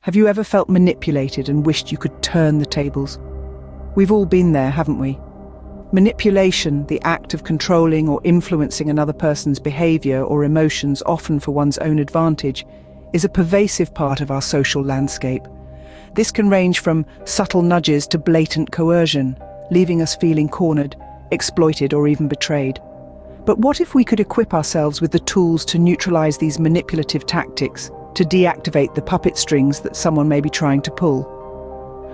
Have you ever felt manipulated and wished you could turn the tables? We've all been there, haven't we? Manipulation, the act of controlling or influencing another person's behavior or emotions, often for one's own advantage, is a pervasive part of our social landscape. This can range from subtle nudges to blatant coercion, leaving us feeling cornered, exploited, or even betrayed. But what if we could equip ourselves with the tools to neutralize these manipulative tactics, to deactivate the puppet strings that someone may be trying to pull?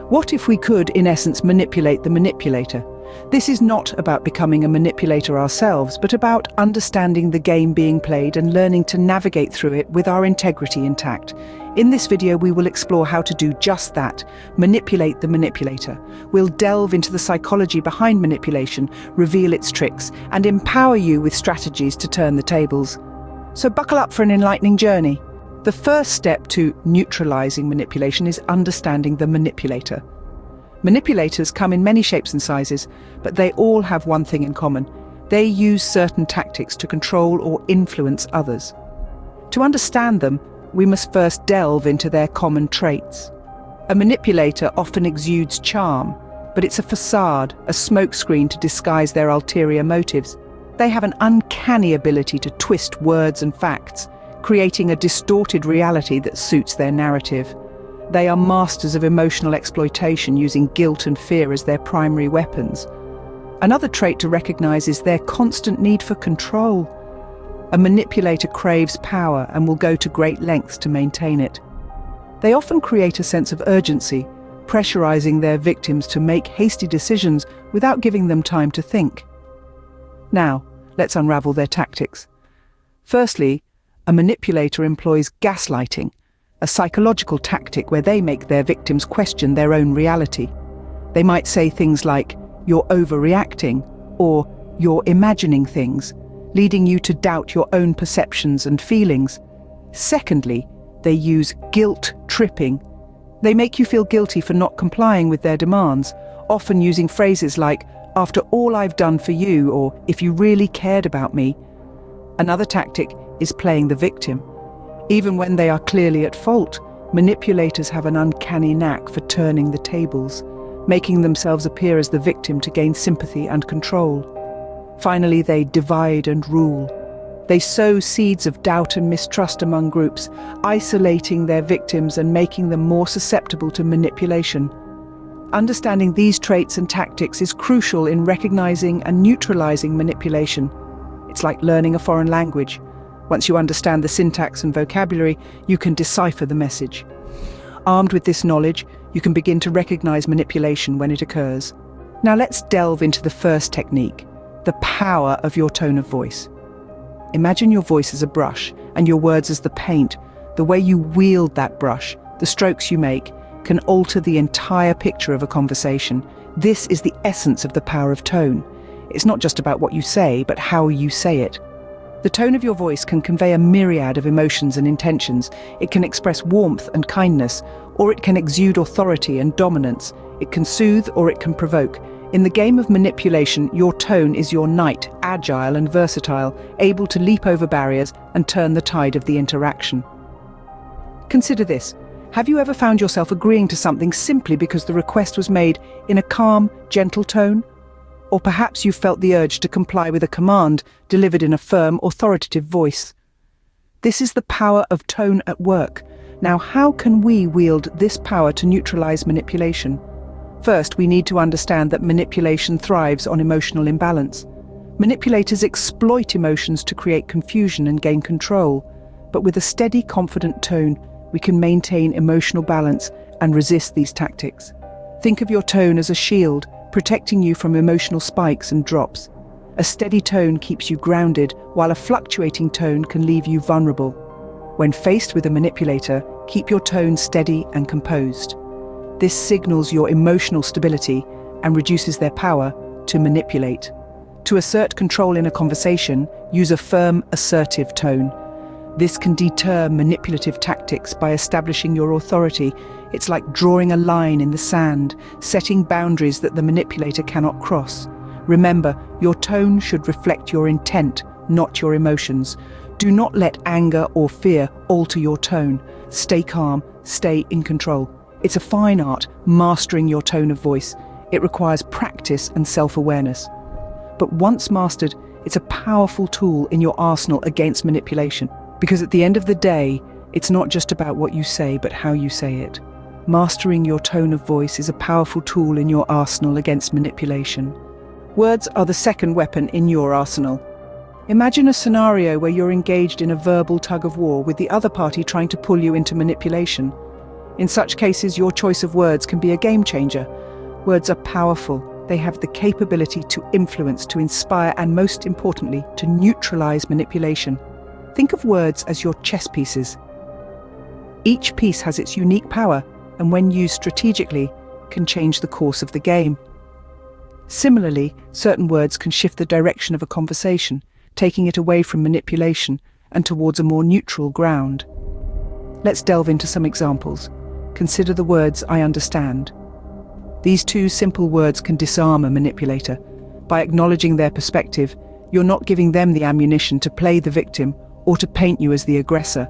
What if we could, in essence, manipulate the manipulator? This is not about becoming a manipulator ourselves, but about understanding the game being played and learning to navigate through it with our integrity intact. In this video, we will explore how to do just that, manipulate the manipulator. We'll delve into the psychology behind manipulation, reveal its tricks, and empower you with strategies to turn the tables. So buckle up for an enlightening journey. The first step to neutralizing manipulation is understanding the manipulator. Manipulators come in many shapes and sizes, but they all have one thing in common. They use certain tactics to control or influence others. To understand them, we must first delve into their common traits. A manipulator often exudes charm, but it's a facade, a smokescreen to disguise their ulterior motives. They have an uncanny ability to twist words and facts, creating a distorted reality that suits their narrative. They are masters of emotional exploitation, using guilt and fear as their primary weapons. Another trait to recognize is their constant need for control. A manipulator craves power and will go to great lengths to maintain it. They often create a sense of urgency, pressurizing their victims to make hasty decisions without giving them time to think. Now, let's unravel their tactics. Firstly, a manipulator employs gaslighting, a psychological tactic where they make their victims question their own reality. They might say things like, "You're overreacting," or "You're imagining things," leading you to doubt your own perceptions and feelings. Secondly, they use guilt tripping. They make you feel guilty for not complying with their demands, often using phrases like, "After all I've done for you," or "If you really cared about me." Another tactic is playing the victim. Even when they are clearly at fault, manipulators have an uncanny knack for turning the tables, making themselves appear as the victim to gain sympathy and control. Finally, they divide and rule. They sow seeds of doubt and mistrust among groups, isolating their victims and making them more susceptible to manipulation. Understanding these traits and tactics is crucial in recognizing and neutralizing manipulation. It's like learning a foreign language. Once you understand the syntax and vocabulary, you can decipher the message. Armed with this knowledge, you can begin to recognize manipulation when it occurs. Now let's delve into the first technique, the power of your tone of voice. Imagine your voice as a brush and your words as the paint. The way you wield that brush, the strokes you make, can alter the entire picture of a conversation. This is the essence of the power of tone. It's not just about what you say, but how you say it. The tone of your voice can convey a myriad of emotions and intentions. It can express warmth and kindness, or it can exude authority and dominance. It can soothe or it can provoke. In the game of manipulation, your tone is your knight, agile and versatile, able to leap over barriers and turn the tide of the interaction. Consider this. Have you ever found yourself agreeing to something simply because the request was made in a calm, gentle tone? Or perhaps you felt the urge to comply with a command delivered in a firm, authoritative voice. This is the power of tone at work. Now, how can we wield this power to neutralize manipulation? First, we need to understand that manipulation thrives on emotional imbalance. Manipulators exploit emotions to create confusion and gain control. But with a steady, confident tone, we can maintain emotional balance and resist these tactics. Think of your tone as a shield, protecting you from emotional spikes and drops. A steady tone keeps you grounded, while a fluctuating tone can leave you vulnerable. When faced with a manipulator, keep your tone steady and composed. This signals your emotional stability and reduces their power to manipulate. To assert control in a conversation, use a firm, assertive tone. This can deter manipulative tactics by establishing your authority. It's like drawing a line in the sand, setting boundaries that the manipulator cannot cross. Remember, your tone should reflect your intent, not your emotions. Do not let anger or fear alter your tone. Stay calm, stay in control. It's a fine art, mastering your tone of voice. It requires practice and self-awareness. But once mastered, it's a powerful tool in your arsenal against manipulation. Because at the end of the day, it's not just about what you say, but how you say it. Mastering your tone of voice is a powerful tool in your arsenal against manipulation. Words are the second weapon in your arsenal. Imagine a scenario where you're engaged in a verbal tug-of-war with the other party trying to pull you into manipulation. In such cases, your choice of words can be a game changer. Words are powerful. They have the capability to influence, to inspire, and most importantly, to neutralize manipulation. Think of words as your chess pieces. Each piece has its unique power, and when used strategically, can change the course of the game. Similarly, certain words can shift the direction of a conversation, taking it away from manipulation and towards a more neutral ground. Let's delve into some examples. Consider the words "I understand." These two simple words can disarm a manipulator. By acknowledging their perspective, you're not giving them the ammunition to play the victim or to paint you as the aggressor.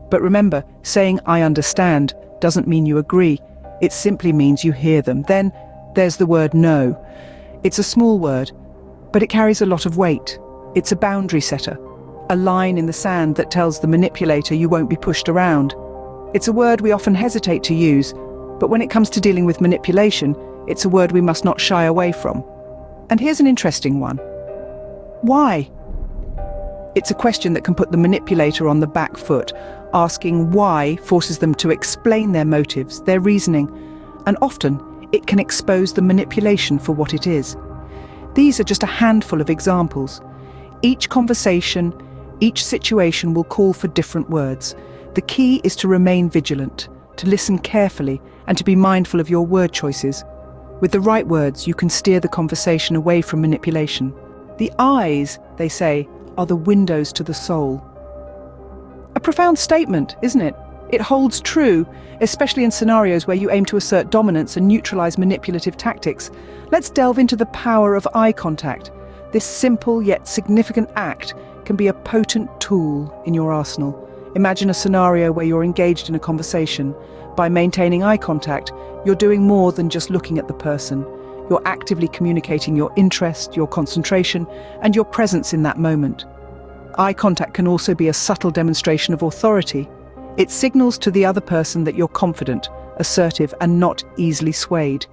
But remember, saying "I understand" doesn't mean you agree. It simply means you hear them. Then there's the word "no." It's a small word, but it carries a lot of weight. It's a boundary setter, a line in the sand that tells the manipulator you won't be pushed around. It's a word we often hesitate to use, but when it comes to dealing with manipulation, it's a word we must not shy away from. And here's an interesting one. Why? It's a question that can put the manipulator on the back foot. Asking why forces them to explain their motives, their reasoning, and often it can expose the manipulation for what it is. These are just a handful of examples. Each conversation, each situation will call for different words. The key is to remain vigilant, to listen carefully, and to be mindful of your word choices. With the right words, you can steer the conversation away from manipulation. The eyes, they say, are the windows to the soul. A profound statement, isn't it? It holds true, especially in scenarios where you aim to assert dominance and neutralize manipulative tactics. Let's delve into the power of eye contact. This simple yet significant act can be a potent tool in your arsenal. Imagine a scenario where you're engaged in a conversation. By maintaining eye contact, you're doing more than just looking at the person. You're actively communicating your interest, your concentration, and your presence in that moment. Eye contact can also be a subtle demonstration of authority. It signals to the other person that you're confident, assertive, and not easily swayed.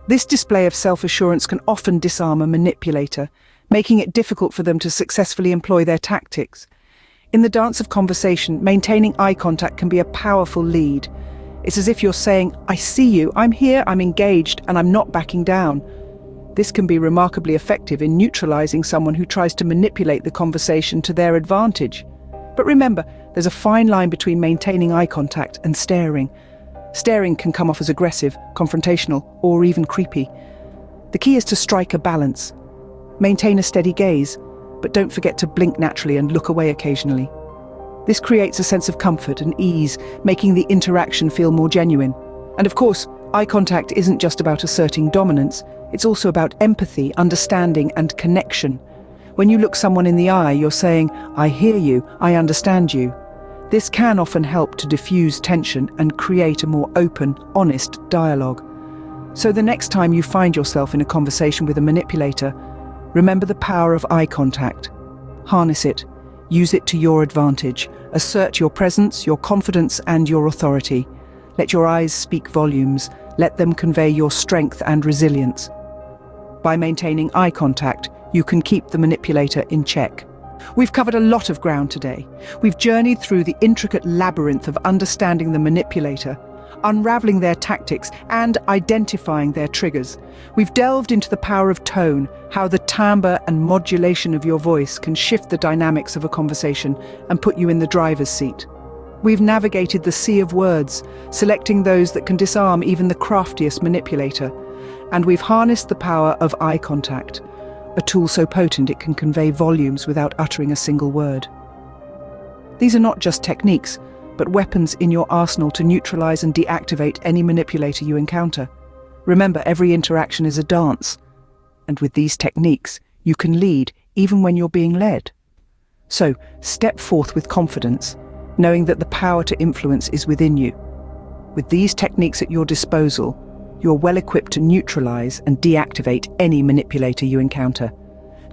This display of self-assurance can often disarm a manipulator, making it difficult for them to successfully employ their tactics. In the dance of conversation, maintaining eye contact can be a powerful lead. It's as if you're saying, "I see you, I'm here, I'm engaged, and I'm not backing down." This can be remarkably effective in neutralizing someone who tries to manipulate the conversation to their advantage. But remember, there's a fine line between maintaining eye contact and staring. Staring can come off as aggressive, confrontational, or even creepy. The key is to strike a balance. Maintain a steady gaze, but don't forget to blink naturally and look away occasionally. This creates a sense of comfort and ease, making the interaction feel more genuine. And of course, eye contact isn't just about asserting dominance, it's also about empathy, understanding, and connection. When you look someone in the eye, you're saying, "I hear you, I understand you." This can often help to diffuse tension and create a more open, honest dialogue. So the next time you find yourself in a conversation with a manipulator, remember the power of eye contact. Harness it. Use it to your advantage. Assert your presence, your confidence, and your authority. Let your eyes speak volumes. Let them convey your strength and resilience. By maintaining eye contact, you can keep the manipulator in check. We've covered a lot of ground today. We've journeyed through the intricate labyrinth of understanding the manipulator, unraveling their tactics, and identifying their triggers. We've delved into the power of tone, how the timbre and modulation of your voice can shift the dynamics of a conversation and put you in the driver's seat. We've navigated the sea of words, selecting those that can disarm even the craftiest manipulator. And we've harnessed the power of eye contact, a tool so potent it can convey volumes without uttering a single word. These are not just techniques, but weapons in your arsenal to neutralize and deactivate any manipulator you encounter. Remember, every interaction is a dance, and with these techniques, you can lead even when you're being led. So, step forth with confidence, knowing that the power to influence is within you. With these techniques at your disposal, you're well equipped to neutralize and deactivate any manipulator you encounter.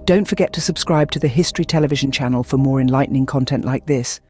Don't forget to subscribe to the History Television channel for more enlightening content like this.